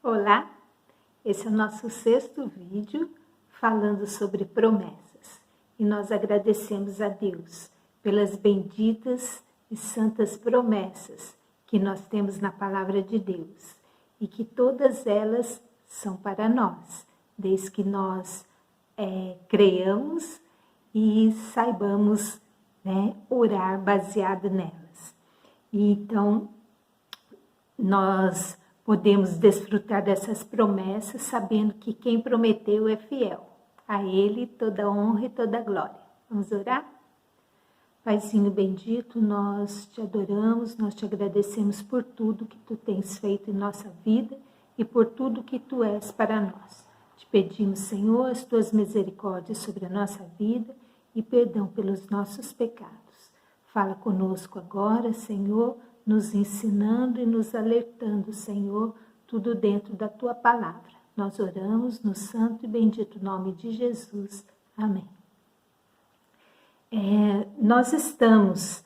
Olá, esse é o nosso 6º vídeo falando sobre promessas e nós agradecemos a Deus pelas benditas e santas promessas que nós temos na palavra de Deus e que todas elas são para nós, desde que nós creiamos e saibamos orar baseado nelas. E então, nós podemos desfrutar dessas promessas sabendo que quem prometeu é fiel. A Ele toda honra e toda glória. Vamos orar? Paizinho bendito, nós te adoramos, nós te agradecemos por tudo que tu tens feito em nossa vida e por tudo que tu és para nós. Te pedimos, Senhor, as tuas misericórdias sobre a nossa vida e perdão pelos nossos pecados. Fala conosco agora, Senhor, nos ensinando e nos alertando, Senhor, tudo dentro da Tua palavra. Nós oramos no santo e bendito nome de Jesus. Amém. Nós estamos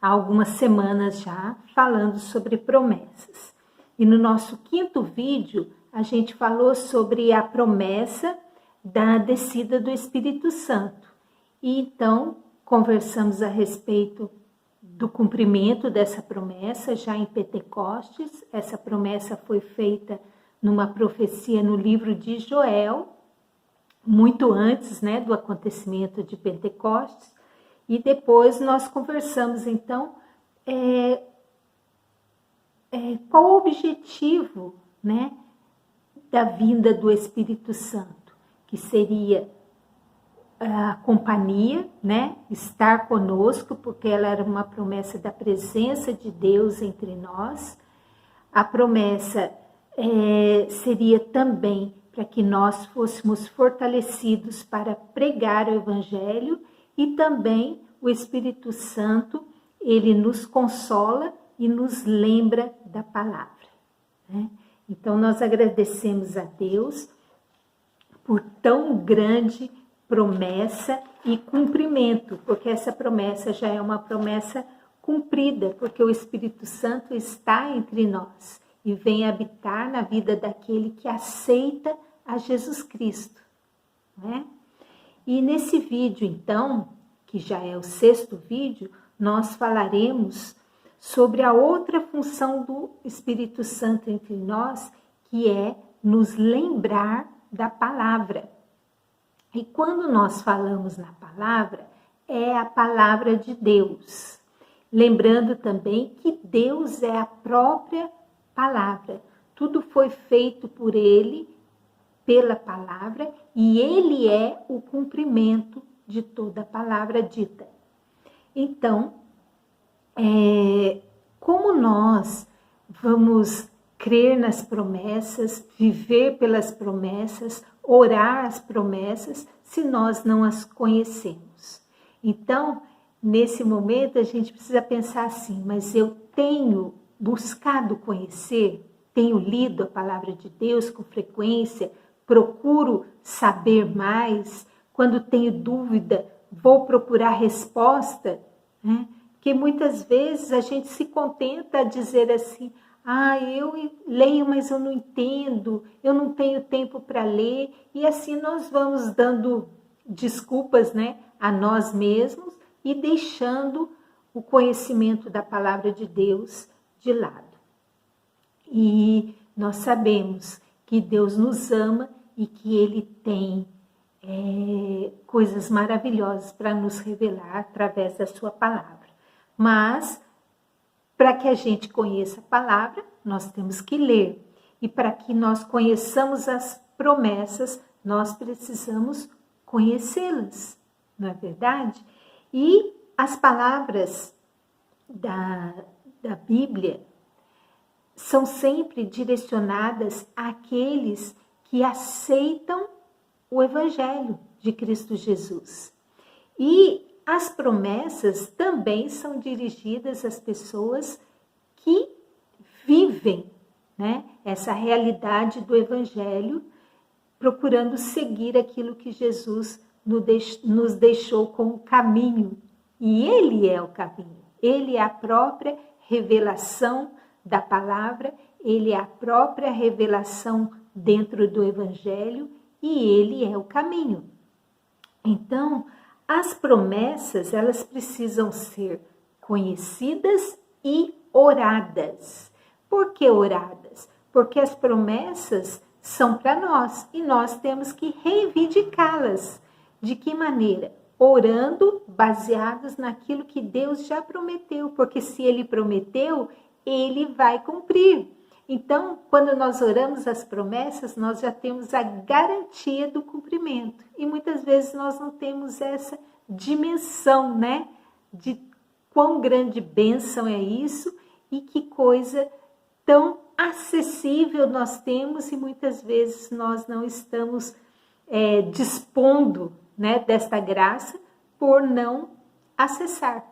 há algumas semanas já falando sobre promessas. E no nosso 5º vídeo, a gente falou sobre a promessa da descida do Espírito Santo. E então, conversamos a respeito do cumprimento dessa promessa já em Pentecostes. Essa promessa foi feita numa profecia no livro de Joel, muito antes do acontecimento de Pentecostes. E depois nós conversamos então qual o objetivo da vinda do Espírito Santo, que seria a companhia, estar conosco, porque ela era uma promessa da presença de Deus entre nós. A promessa seria também para que nós fôssemos fortalecidos para pregar o Evangelho, e também o Espírito Santo, ele nos consola e nos lembra da palavra. Então nós agradecemos a Deus por tão grande promessa e cumprimento, porque essa promessa já é uma promessa cumprida, porque o Espírito Santo está entre nós e vem habitar na vida daquele que aceita a Jesus Cristo. E nesse vídeo, então, que já é o 6º vídeo, nós falaremos sobre a outra função do Espírito Santo entre nós, que é nos lembrar da palavra. E quando nós falamos na palavra, é a palavra de Deus. Lembrando também que Deus é a própria palavra. Tudo foi feito por Ele, pela palavra, e Ele é o cumprimento de toda a palavra dita. Então, como nós vamos crer nas promessas, viver pelas promessas, orar as promessas, se nós não as conhecemos? Então, nesse momento, a gente precisa pensar assim, mas eu tenho buscado conhecer, tenho lido a palavra de Deus com frequência, procuro saber mais, quando tenho dúvida, vou procurar resposta, Porque muitas vezes a gente se contenta a dizer assim, eu leio, mas eu não entendo, eu não tenho tempo para ler, e assim nós vamos dando desculpas a nós mesmos e deixando o conhecimento da palavra de Deus de lado. E nós sabemos que Deus nos ama e que Ele tem coisas maravilhosas para nos revelar através da sua palavra. Mas, para que a gente conheça a palavra, nós temos que ler. E para que nós conheçamos as promessas, nós precisamos conhecê-las, não é verdade? E as palavras da Bíblia são sempre direcionadas àqueles que aceitam o Evangelho de Cristo Jesus. E as promessas também são dirigidas às pessoas que vivem essa realidade do Evangelho, procurando seguir aquilo que Jesus nos deixou como caminho. E Ele é o caminho, Ele é a própria revelação da palavra, ele é a própria revelação dentro do Evangelho e ele é o caminho. Então, as promessas, elas precisam ser conhecidas e oradas. Por que oradas? Porque as promessas são para nós e nós temos que reivindicá-las. De que maneira? Orando, baseados naquilo que Deus já prometeu, porque se Ele prometeu, Ele vai cumprir. Então, quando nós oramos as promessas, nós já temos a garantia do cumprimento. E muitas vezes nós não temos essa dimensão, né? De quão grande bênção é isso e que coisa tão acessível nós temos e muitas vezes nós não estamos dispondo, né, desta graça por não acessar.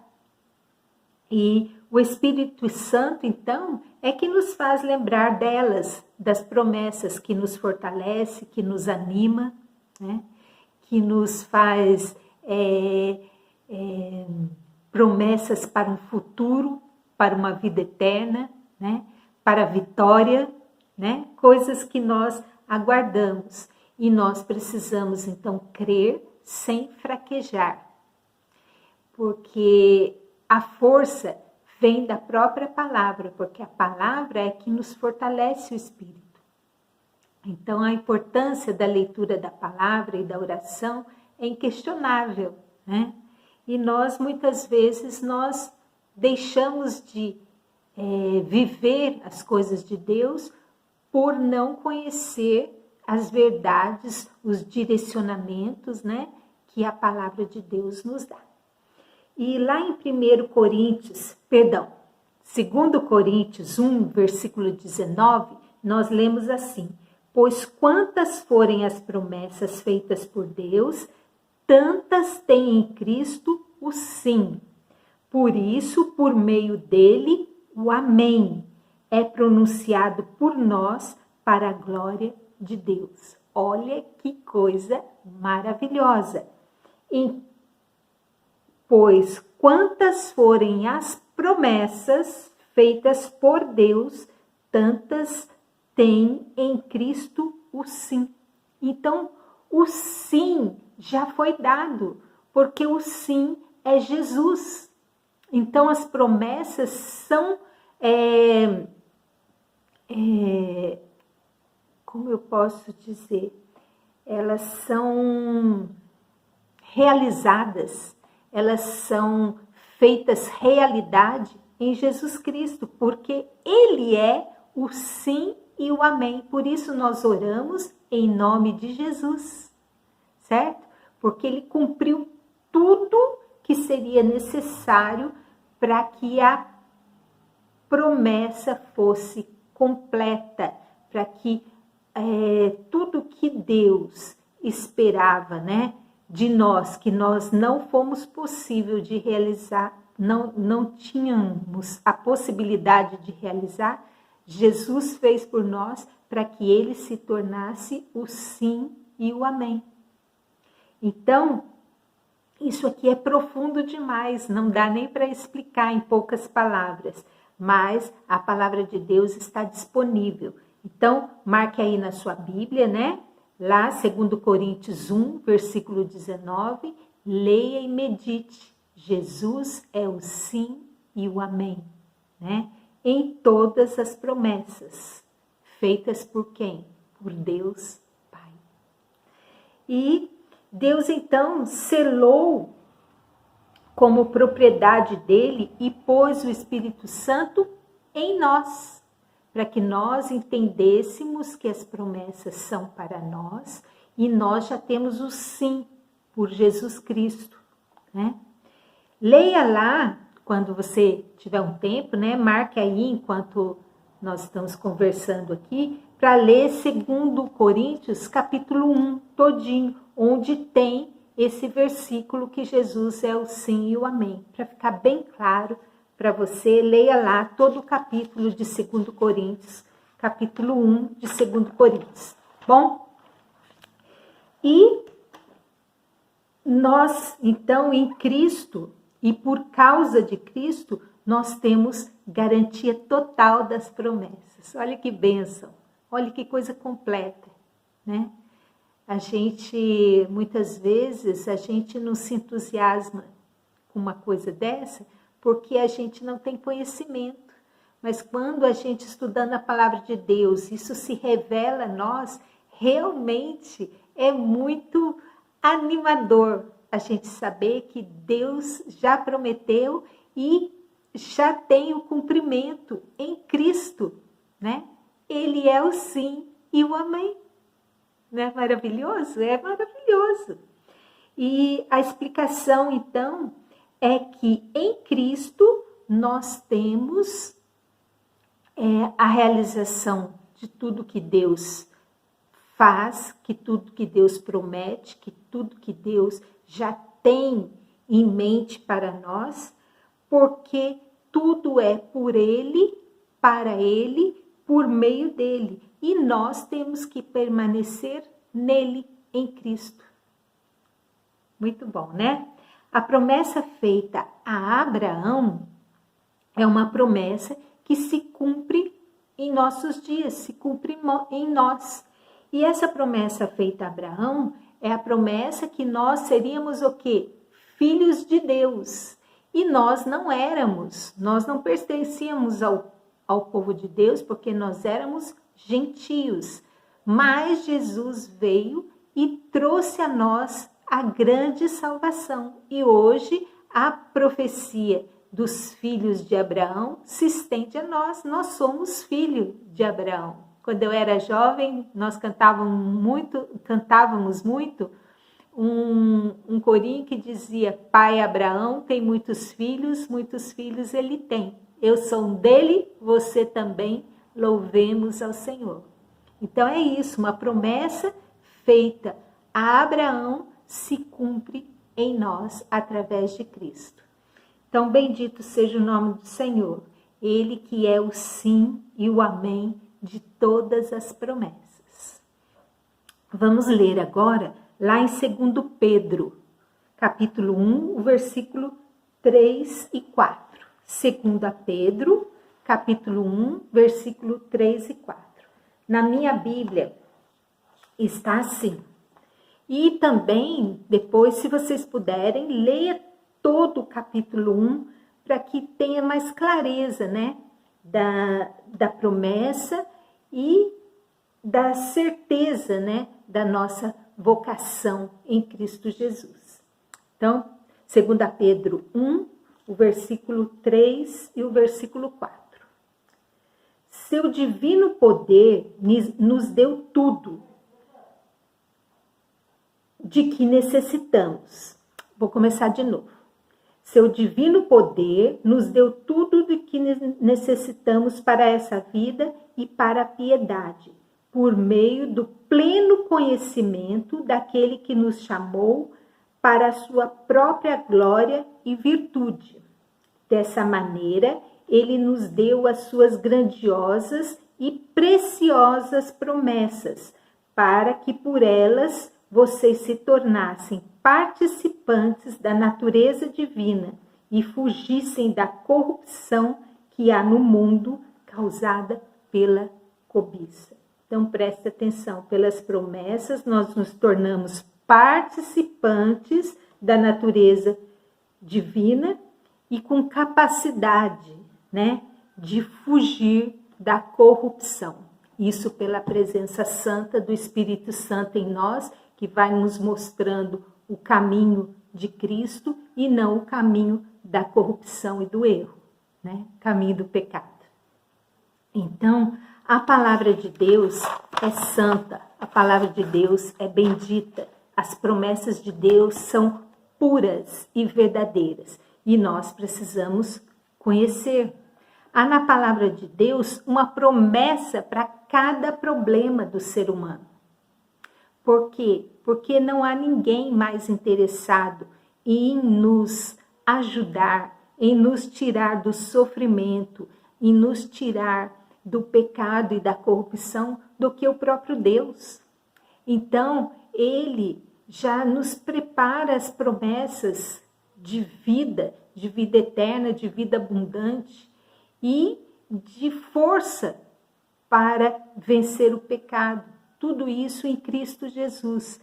E o Espírito Santo, então, é que nos faz lembrar delas, das promessas, que nos fortalece, que nos anima, né? Que nos faz promessas para um futuro, para uma vida eterna, né? Para a vitória, né? Coisas que nós aguardamos. E nós precisamos, então, crer sem fraquejar. Porque a força vem da própria palavra, porque a palavra é que nos fortalece o espírito. Então, a importância da leitura da palavra e da oração é inquestionável, né? E nós, muitas vezes, nós deixamos de viver as coisas de Deus por não conhecer as verdades, os direcionamentos, né, que a palavra de Deus nos dá. E lá em 2 Coríntios 1, versículo 19, nós lemos assim: pois quantas forem as promessas feitas por Deus, tantas tem em Cristo o sim. Por isso, por meio dele, o amém é pronunciado por nós para a glória de Deus. Olha que coisa maravilhosa. Pois quantas forem as promessas feitas por Deus, tantas tem em Cristo o sim. Então, o sim já foi dado, porque o sim é Jesus. Então, as promessas são, como eu posso dizer, elas são realizadas, elas são feitas realidade em Jesus Cristo, porque Ele é o sim e o amém. Por isso nós oramos em nome de Jesus, certo? Porque Ele cumpriu tudo que seria necessário para que a promessa fosse completa, para que tudo que Deus esperava, né, de nós, que nós não fomos possível de realizar, não tínhamos a possibilidade de realizar, Jesus fez por nós para que Ele se tornasse o sim e o amém. Então, isso aqui é profundo demais, não dá nem para explicar em poucas palavras, mas a palavra de Deus está disponível. Então, marque aí na sua Bíblia, né? Lá, 2 Coríntios 1, versículo 19, leia e medite. Jesus é o sim e o amém, né? Em todas as promessas, feitas por quem? Por Deus Pai. E Deus, então, selou como propriedade dele e pôs o Espírito Santo em nós, para que nós entendêssemos que as promessas são para nós e nós já temos o sim por Jesus Cristo, né? Leia lá, quando você tiver um tempo, né? Marque aí enquanto nós estamos conversando aqui, para ler 2 Coríntios capítulo 1 todinho, onde tem esse versículo que Jesus é o sim e o amém. Para ficar bem claro para você, leia lá todo o capítulo de 2 Coríntios, capítulo 1 de 2 Coríntios. Bom? E nós, então, em Cristo, e por causa de Cristo, nós temos garantia total das promessas. Olha que bênção, olha que coisa completa, né? A gente, muitas vezes, a gente não se entusiasma com uma coisa dessa porque a gente não tem conhecimento. Mas quando a gente estudando a palavra de Deus, isso se revela a nós, realmente é muito animador a gente saber que Deus já prometeu e já tem o cumprimento em Cristo, né? Ele é o sim e o amém. Não é maravilhoso? É maravilhoso. E a explicação, então, é que em Cristo nós temos a realização de tudo que Deus faz, que tudo que Deus promete, que tudo que Deus já tem em mente para nós, porque tudo é por Ele, para Ele, por meio dele. E nós temos que permanecer nele, em Cristo. Muito bom, né? A promessa feita a Abraão é uma promessa que se cumpre em nossos dias, se cumpre em nós. E essa promessa feita a Abraão é a promessa que nós seríamos o quê? Filhos de Deus. E nós não éramos, nós não pertencíamos ao povo de Deus, porque nós éramos gentios. Mas Jesus veio e trouxe a nós a grande salvação. E hoje a profecia dos filhos de Abraão se estende a nós. Nós somos filhos de Abraão. Quando eu era jovem, nós cantávamos muito um corinho que dizia: Pai Abraão tem muitos filhos ele tem. Eu sou um dele, você também, louvemos ao Senhor. Então é isso, uma promessa feita a Abraão se cumpre em nós através de Cristo. Então bendito seja o nome do Senhor, Ele que é o sim e o amém de todas as promessas. Vamos ler agora lá em 2 Pedro, capítulo 1, o versículo 3 e 4. 2 Pedro, capítulo 1, versículo 3 e 4. Na minha Bíblia está assim. E também, depois, se vocês puderem, leia todo o capítulo 1, para que tenha mais clareza, né, da promessa e da certeza, né, da nossa vocação em Cristo Jesus. Então, 2 Pedro 1, o versículo 3 e o versículo 4. Seu divino poder nos deu tudo de que necessitamos. Vou começar de novo. Seu divino poder nos deu tudo de que necessitamos para essa vida e para a piedade, por meio do pleno conhecimento daquele que nos chamou para a sua própria glória e virtude. Dessa maneira, ele nos deu as suas grandiosas e preciosas promessas, para que por elas vocês se tornassem participantes da natureza divina e fugissem da corrupção que há no mundo causada pela cobiça. Então preste atenção, pelas promessas nós nos tornamos participantes da natureza divina e com capacidade, né, de fugir da corrupção. Isso pela presença santa do Espírito Santo em nós, que vai nos mostrando o caminho de Cristo e não o caminho da corrupção e do erro, né? Caminho do pecado. Então, a palavra de Deus é santa, a palavra de Deus é bendita, as promessas de Deus são puras e verdadeiras e nós precisamos conhecer. Há na palavra de Deus uma promessa para cada problema do ser humano. Por quê? Porque não há ninguém mais interessado em nos ajudar, em nos tirar do sofrimento, em nos tirar do pecado e da corrupção do que o próprio Deus. Então, Ele já nos prepara as promessas de vida, de vida eterna, de vida abundante e de força para vencer o pecado. Tudo isso em Cristo Jesus,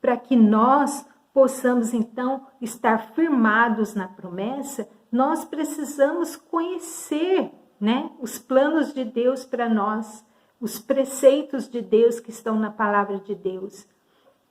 para que nós possamos então estar firmados na promessa. Nós precisamos conhecer, né, os planos de Deus para nós, os preceitos de Deus que estão na palavra de Deus.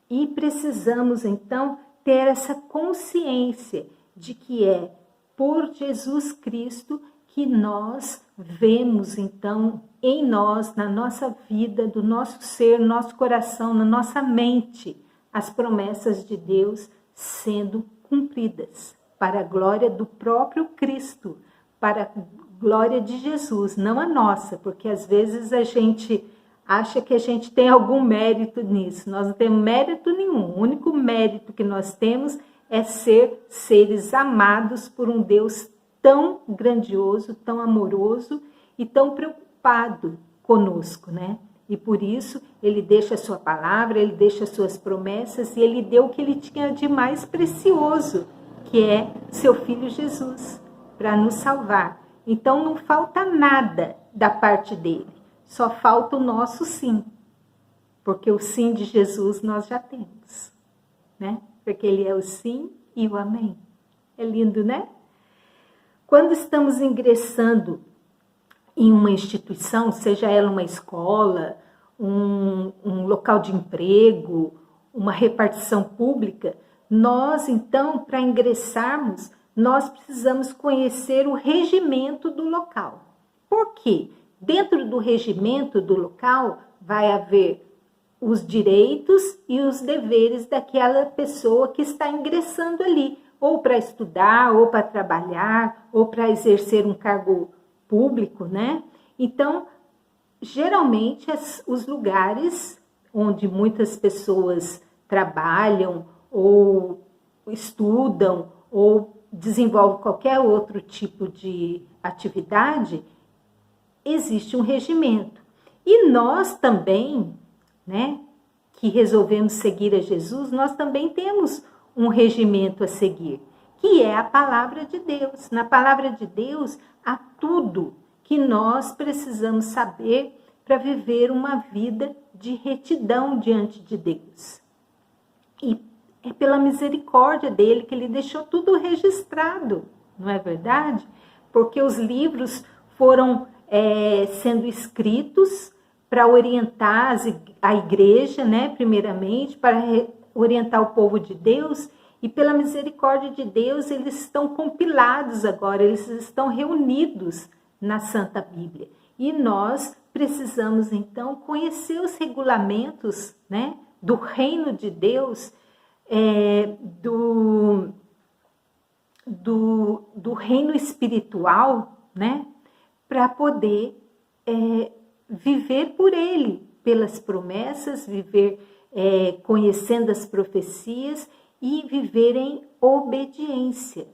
E precisamos então ter essa consciência de que é por Jesus Cristo que nós vemos então em nós, na nossa vida, do nosso ser, no nosso coração, na nossa mente, as promessas de Deus sendo cumpridas para a glória do próprio Cristo, para a glória de Jesus, não a nossa, porque às vezes a gente acha que a gente tem algum mérito nisso. Nós não temos mérito nenhum. O único mérito que nós temos é ser seres amados por um Deus tão grandioso, tão amoroso e tão preocupado conosco, né? E por isso ele deixa a sua palavra, ele deixa as suas promessas e ele deu o que ele tinha de mais precioso, que é seu Filho Jesus, para nos salvar. Então não falta nada da parte dele, só falta o nosso sim, porque o sim de Jesus nós já temos, né? Porque ele é o sim e o amém. É lindo, né? Quando estamos ingressando em uma instituição, seja ela uma escola, um local de emprego, uma repartição pública, nós então, para ingressarmos, nós precisamos conhecer o regimento do local. Por quê? Dentro do regimento do local vai haver os direitos e os deveres daquela pessoa que está ingressando ali, ou para estudar, ou para trabalhar, ou para exercer um cargo público, né? Então, geralmente, os lugares onde muitas pessoas trabalham, ou estudam, ou desenvolvem qualquer outro tipo de atividade, existe um regimento. E nós também, né, que resolvemos seguir a Jesus, nós também temos um regimento a seguir, que é a palavra de Deus. Na palavra de Deus há tudo que nós precisamos saber para viver uma vida de retidão diante de Deus. E é pela misericórdia dele que ele deixou tudo registrado, não é verdade? Porque os livros foram sendo escritos para orientar a igreja, né, primeiramente, para orientar o povo de Deus, e pela misericórdia de Deus eles estão compilados agora, eles estão reunidos na Santa Bíblia. E nós precisamos então conhecer os regulamentos, né, do reino de Deus, do reino espiritual, né, para poder viver por ele, pelas promessas, viver conhecendo as profecias e viver em obediência.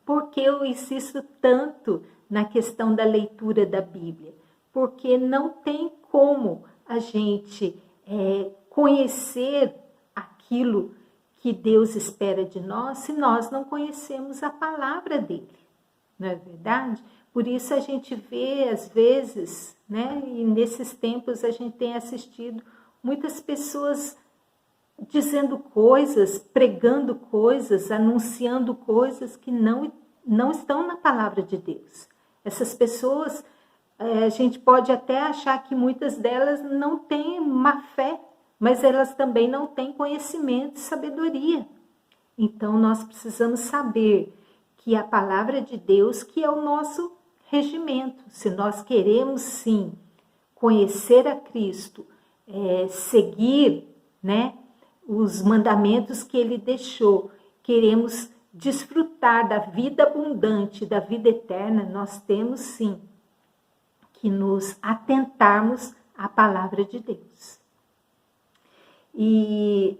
Por que eu insisto tanto na questão da leitura da Bíblia? Porque não tem como a gente conhecer aquilo que Deus espera de nós se nós não conhecemos a palavra dele, não é verdade? Por isso a gente vê, às vezes, né, e nesses tempos a gente tem assistido muitas pessoas dizendo coisas, pregando coisas, anunciando coisas que não estão na palavra de Deus. Essas pessoas, a gente pode até achar que muitas delas não têm má fé, mas elas também não têm conhecimento e sabedoria. Então nós precisamos saber que a palavra de Deus, que é o nosso regimento, se nós queremos sim conhecer a Cristo, seguir, né, os mandamentos que ele deixou, queremos desfrutar da vida abundante, da vida eterna, nós temos sim que nos atentarmos à palavra de Deus. E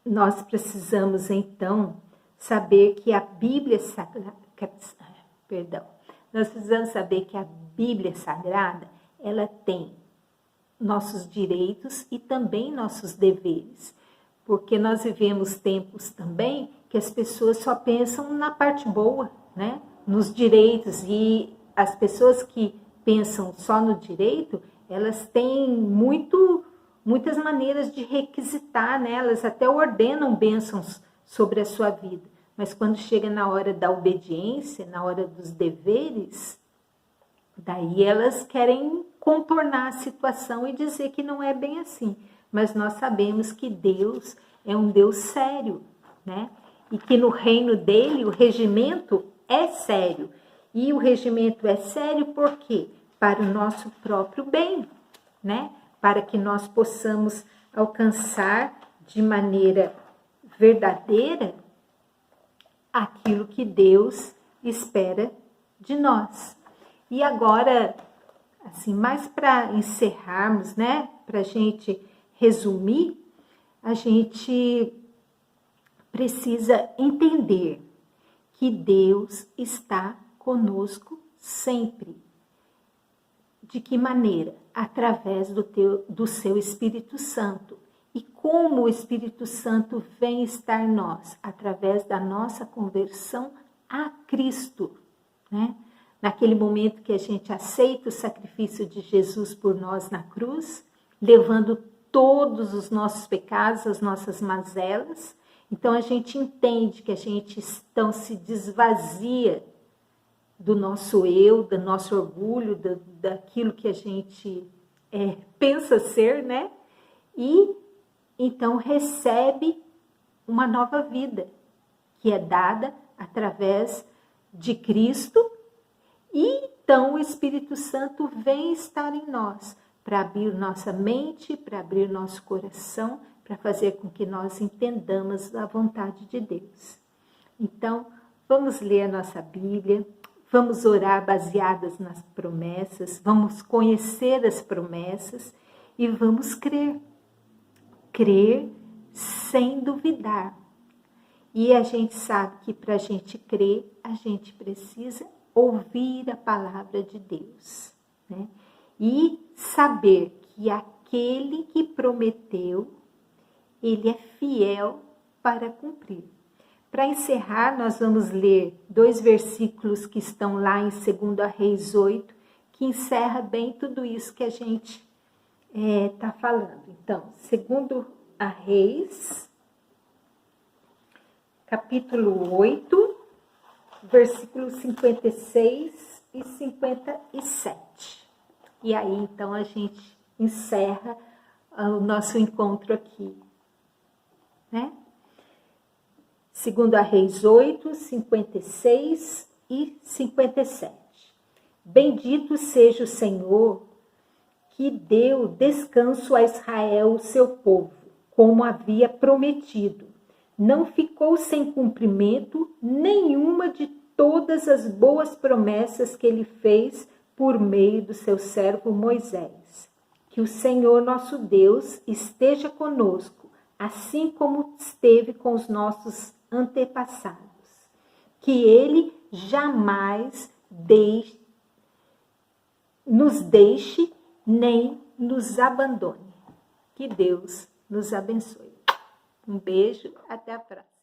nós precisamos então saber que a Bíblia Sagrada, nós precisamos saber que a Bíblia Sagrada, ela tem nossos direitos e também nossos deveres, porque nós vivemos tempos também que que as pessoas só pensam na parte boa, né? Nos direitos, e as pessoas que pensam só no direito, elas têm muitas maneiras de requisitar, né? Elas até ordenam bênçãos sobre a sua vida, mas quando chega na hora da obediência, na hora dos deveres, daí elas querem contornar a situação e dizer que não é bem assim. Mas nós sabemos que Deus é um Deus sério, né? E que no reino dele o regimento é sério. E o regimento é sério por quê? Para o nosso próprio bem, né? Para que nós possamos alcançar de maneira verdadeira aquilo que Deus espera de nós. E agora, assim, mais para encerrarmos, né? Para a gente resumir, a gente precisa entender que Deus está conosco sempre. De que maneira? Através do seu Espírito Santo. E como o Espírito Santo vem estar em nós? Através da nossa conversão a Cristo, né? Naquele momento que a gente aceita o sacrifício de Jesus por nós na cruz, levando todos os nossos pecados, as nossas mazelas, então a gente entende que a gente então se desvazia do nosso eu, do nosso orgulho, daquilo que a gente pensa ser, né? E então recebe uma nova vida, que é dada através de Cristo. E então o Espírito Santo vem estar em nós para abrir nossa mente, para abrir nosso coração, para fazer com que nós entendamos a vontade de Deus. Então, vamos ler a nossa Bíblia, vamos orar baseadas nas promessas, vamos conhecer as promessas e vamos crer. Crer sem duvidar. E a gente sabe que para a gente crer, a gente precisa ouvir a palavra de Deus, né? E saber que aquele que prometeu, ele é fiel para cumprir. Para encerrar, nós vamos ler 2 versículos que estão lá em 2 Reis 8, que encerra bem tudo isso que a gente está falando. Então, 2 Reis, capítulo 8, versículos 56 e 57. E aí, então, a gente encerra o nosso encontro aqui, né? 2 Reis 8, 56 e 57. Bendito seja o Senhor, que deu descanso a Israel, seu povo, como havia prometido. Não ficou sem cumprimento nenhuma de todas as boas promessas que ele fez por meio do seu servo Moisés. Que o Senhor nosso Deus esteja conosco, assim como esteve com os nossos antepassados. Que ele jamais nos deixe nem nos abandone. Que Deus nos abençoe. Um beijo, até a próxima.